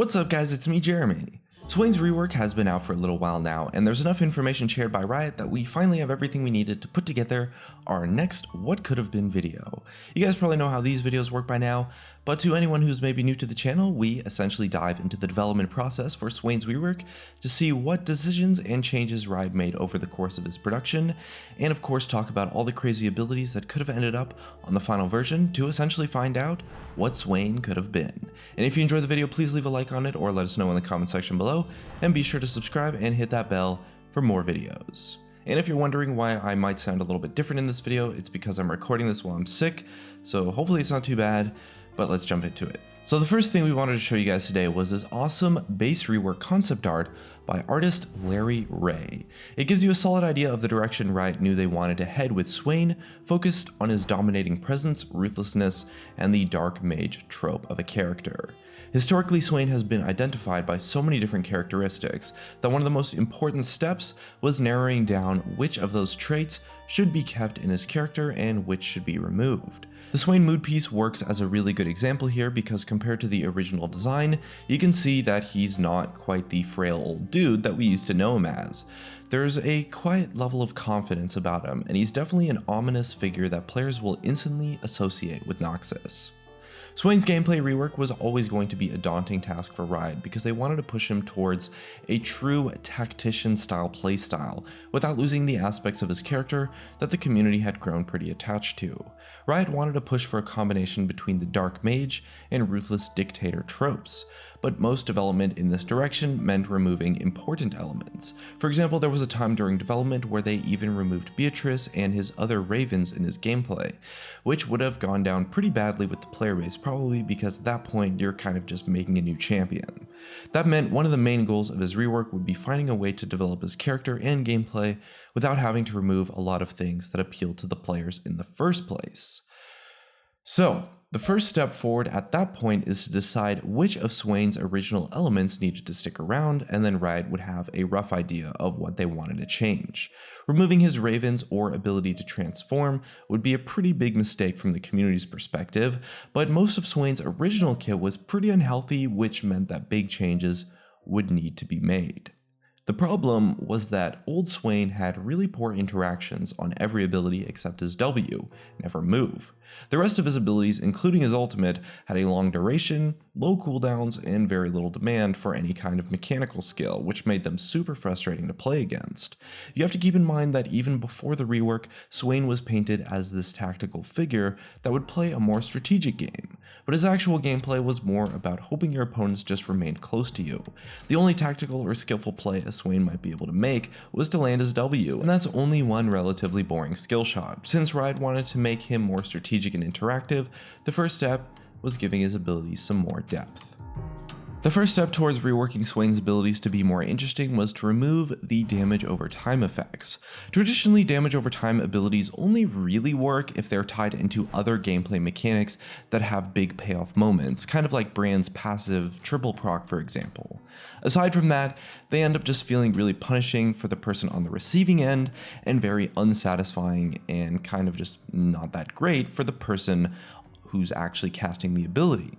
What's up guys, it's me Jeremy. SWAIN's rework has been out for a little while now, and there's enough information shared by Riot that we finally have everything we needed to put together our next What Could Have Been video. You guys probably know how these videos work by now, but to anyone who's maybe new to the channel, we essentially dive into the development process for SWAIN's rework to see what decisions and changes Riot made over the course of its production, and of course talk about all the crazy abilities that could have ended up on the final version to essentially find out what SWAIN could have been. And if you enjoyed the video, please leave a like on it or let us know in the comment section below, and be sure to subscribe and hit that bell for more videos. And if you're wondering why I might sound a little bit different in this video, it's because I'm recording this while I'm sick, so hopefully it's not too bad, but let's jump into it. So the first thing we wanted to show you guys today was this awesome base rework concept art by artist Larry Ray. It gives you a solid idea of the direction Riot knew they wanted to head with SWAIN, focused on his dominating presence, ruthlessness, and the dark mage trope of a character. Historically, SWAIN has been identified by so many different characteristics that one of the most important steps was narrowing down which of those traits should be kept in his character and which should be removed. The SWAIN mood piece works as a really good example here because compared to the original design, you can see that he's not quite the frail old dude that we used to know him as. There's a quiet level of confidence about him, and he's definitely an ominous figure that players will instantly associate with Noxus. SWAIN's gameplay rework was always going to be a daunting task for Riot because they wanted to push him towards a true tactician style playstyle without losing the aspects of his character that the community had grown pretty attached to. Riot wanted to push for a combination between the dark mage and ruthless dictator tropes, but most development in this direction meant removing important elements. For example, there was a time during development where they even removed Beatrice and his other ravens in his gameplay, which would have gone down pretty badly with the player base, probably because at that point you're kind of just making a new champion. That meant one of the main goals of his rework would be finding a way to develop his character and gameplay without having to remove a lot of things that appealed to the players in the first place. So, the first step forward at that point is to decide which of SWAIN's original elements needed to stick around, and then Riot would have a rough idea of what they wanted to change. Removing his ravens or ability to transform would be a pretty big mistake from the community's perspective, but most of SWAIN's original kit was pretty unhealthy, which meant that big changes would need to be made. The problem was that old SWAIN had really poor interactions on every ability except his W, never move. The rest of his abilities, including his ultimate, had a long duration, low cooldowns, and very little demand for any kind of mechanical skill, which made them super frustrating to play against. You have to keep in mind that even before the rework, SWAIN was painted as this tactical figure that would play a more strategic game, but his actual gameplay was more about hoping your opponents just remained close to you. The only tactical or skillful play a SWAIN might be able to make was to land his W, and that's only one relatively boring skill shot. Since Riot wanted to make him more strategic and interactive, the first step was giving his abilities some more depth. The first step towards reworking SWAIN's abilities to be more interesting was to remove the damage over time effects. Traditionally, damage over time abilities only really work if they're tied into other gameplay mechanics that have big payoff moments, kind of like Brand's passive triple proc, for example. Aside from that, they end up just feeling really punishing for the person on the receiving end and very unsatisfying and kind of just not that great for the person who's actually casting the ability.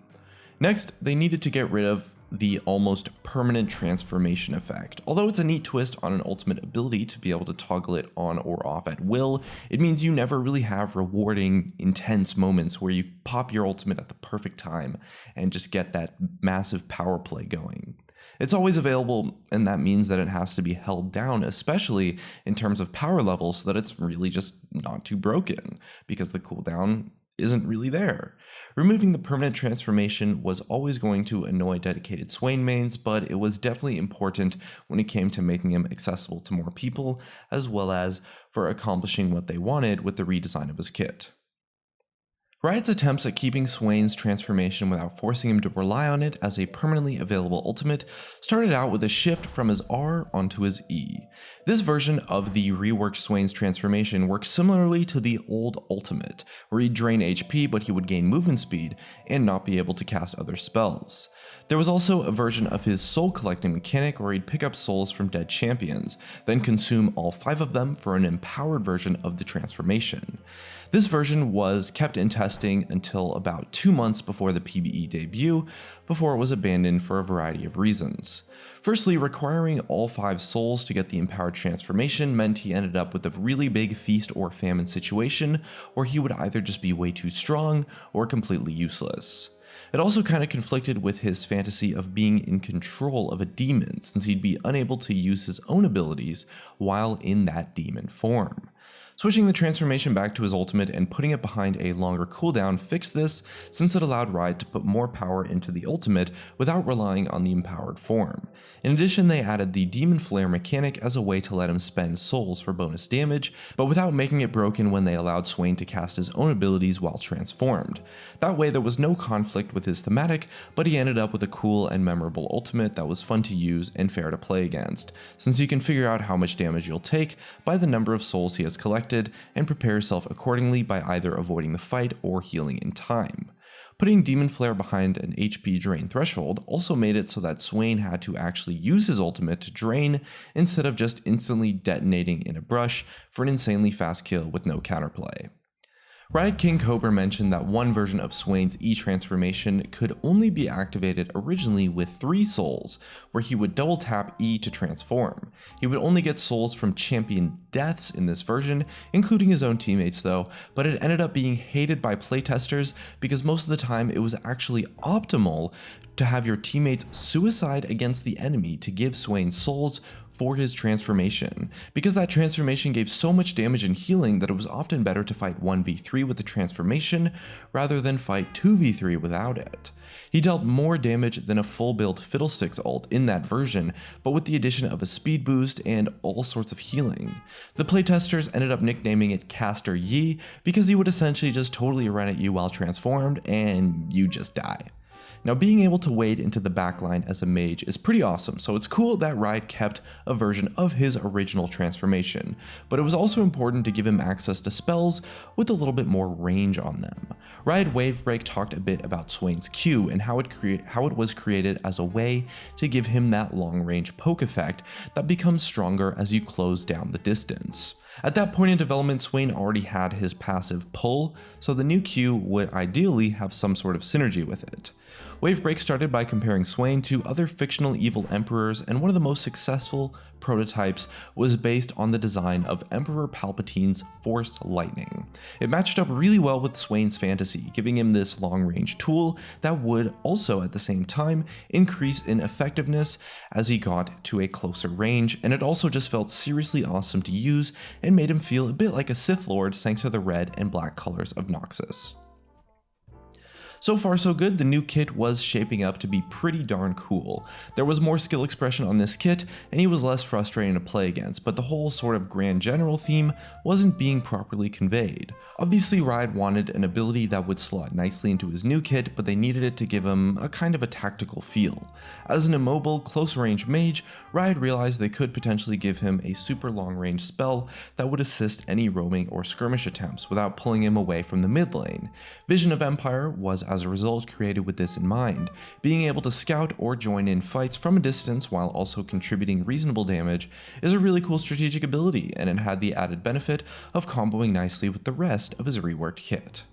Next, they needed to get rid of the almost permanent transformation effect. Although it's a neat twist on an ultimate ability to be able to toggle it on or off at will, it means you never really have rewarding, intense moments where you pop your ultimate at the perfect time and just get that massive power play going. It's always available, and that means that it has to be held down, especially in terms of power level, so that it's really just not too broken, because the cooldown isn't really there. Removing the permanent transformation was always going to annoy dedicated SWAIN mains, but it was definitely important when it came to making him accessible to more people, as well as for accomplishing what they wanted with the redesign of his kit. Riot's attempts at keeping SWAIN's transformation without forcing him to rely on it as a permanently available ultimate started out with a shift from his R onto his E. This version of the reworked SWAIN's transformation works similarly to the old ultimate, where he'd drain HP but he would gain movement speed and not be able to cast other spells. There was also a version of his soul collecting mechanic where he'd pick up souls from dead champions, then consume all 5 of them for an empowered version of the transformation. This version was kept in test testing until about 2 months before the PBE debut, before it was abandoned for a variety of reasons. Firstly, requiring all 5 souls to get the empowered transformation meant he ended up with a really big feast or famine situation where he would either just be way too strong or completely useless. It also kind of conflicted with his fantasy of being in control of a demon, since he'd be unable to use his own abilities while in that demon form. Switching the transformation back to his ultimate and putting it behind a longer cooldown fixed this, since it allowed Riot to put more power into the ultimate without relying on the empowered form. In addition, they added the Demon Flare mechanic as a way to let him spend souls for bonus damage, but without making it broken when they allowed Swain to cast his own abilities while transformed. That way there was no conflict with his thematic, but he ended up with a cool and memorable ultimate that was fun to use and fair to play against, since you can figure out how much damage you'll take by the number of souls he has collected and prepare yourself accordingly by either avoiding the fight or healing in time. Putting Demon Flare behind an HP drain threshold also made it so that Swain had to actually use his ultimate to drain instead of just instantly detonating in a brush for an insanely fast kill with no counterplay. Riot King Cobra mentioned that one version of Swain's E-transformation could only be activated originally with 3 souls, where he would double tap E to transform. He would only get souls from champion deaths in this version, including his own teammates though, but it ended up being hated by playtesters because most of the time it was actually optimal to have your teammates suicide against the enemy to give Swain souls for his transformation, because that transformation gave so much damage and healing that it was often better to fight 1v3 with the transformation rather than fight 2v3 without it. He dealt more damage than a full build Fiddlesticks ult in that version, but with the addition of a speed boost and all sorts of healing. The playtesters ended up nicknaming it Caster Yi because he would essentially just totally run at you while transformed and you just die. Now, being able to wade into the backline as a mage is pretty awesome, so it's cool that Riot kept a version of his original transformation, but it was also important to give him access to spells with a little bit more range on them. Riot Wavebreak talked a bit about Swain's Q and how it was created as a way to give him that long-range poke effect that becomes stronger as you close down the distance. At that point in development, Swain already had his passive pull, so the new Q would ideally have some sort of synergy with it. Wavebreak started by comparing Swain to other fictional evil emperors, and one of the most successful prototypes was based on the design of Emperor Palpatine's Force Lightning. It matched up really well with Swain's fantasy, giving him this long-range tool that would also at the same time increase in effectiveness as he got to a closer range, and it also just felt seriously awesome to use and made him feel a bit like a Sith Lord thanks to the red and black colors of Noxus. So far so good, the new kit was shaping up to be pretty darn cool. There was more skill expression on this kit, and he was less frustrating to play against, but the whole sort of grand general theme wasn't being properly conveyed. Obviously, Riot wanted an ability that would slot nicely into his new kit, but they needed it to give him a kind of a tactical feel. As an immobile, close-range mage, Riot realized they could potentially give him a super long-range spell that would assist any roaming or skirmish attempts without pulling him away from the mid lane. Vision of Empire was as a result created with this in mind, being able to scout or join in fights from a distance while also contributing reasonable damage is a really cool strategic ability, and it had the added benefit of comboing nicely with the rest of his reworked kit.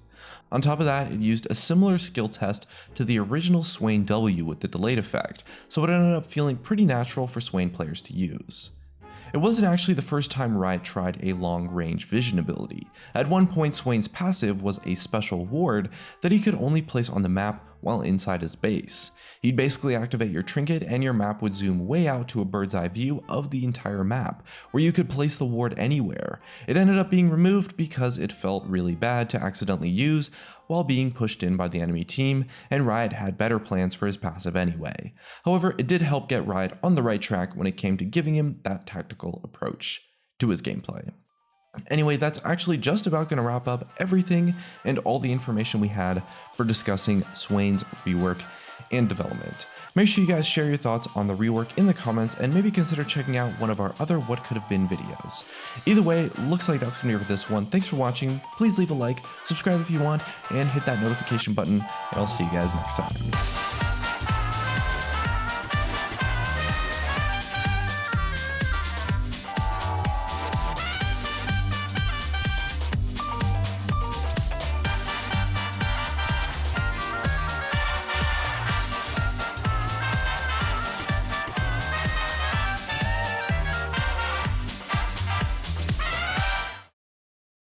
On top of that, it used a similar skill test to the original Swain W with the delayed effect, so it ended up feeling pretty natural for Swain players to use. It wasn't actually the first time Riot tried a long-range vision ability. At one point, Swain's passive was a special ward that he could only place on the map while inside his base. He'd basically activate your trinket and your map would zoom way out to a bird's eye view of the entire map, where you could place the ward anywhere. It ended up being removed because it felt really bad to accidentally use while being pushed in by the enemy team, and Riot had better plans for his passive anyway. However, it did help get Riot on the right track when it came to giving him that tactical approach to his gameplay. Anyway, that's actually just about going to wrap up everything and all the information we had for discussing Swain's rework and development. Make sure you guys share your thoughts on the rework in the comments and maybe consider checking out one of our other What Could Have Been videos. Either way, looks like that's going to be it for this one. Thanks for watching. Please leave a like, subscribe if you want, and hit that notification button, and I'll see you guys next time.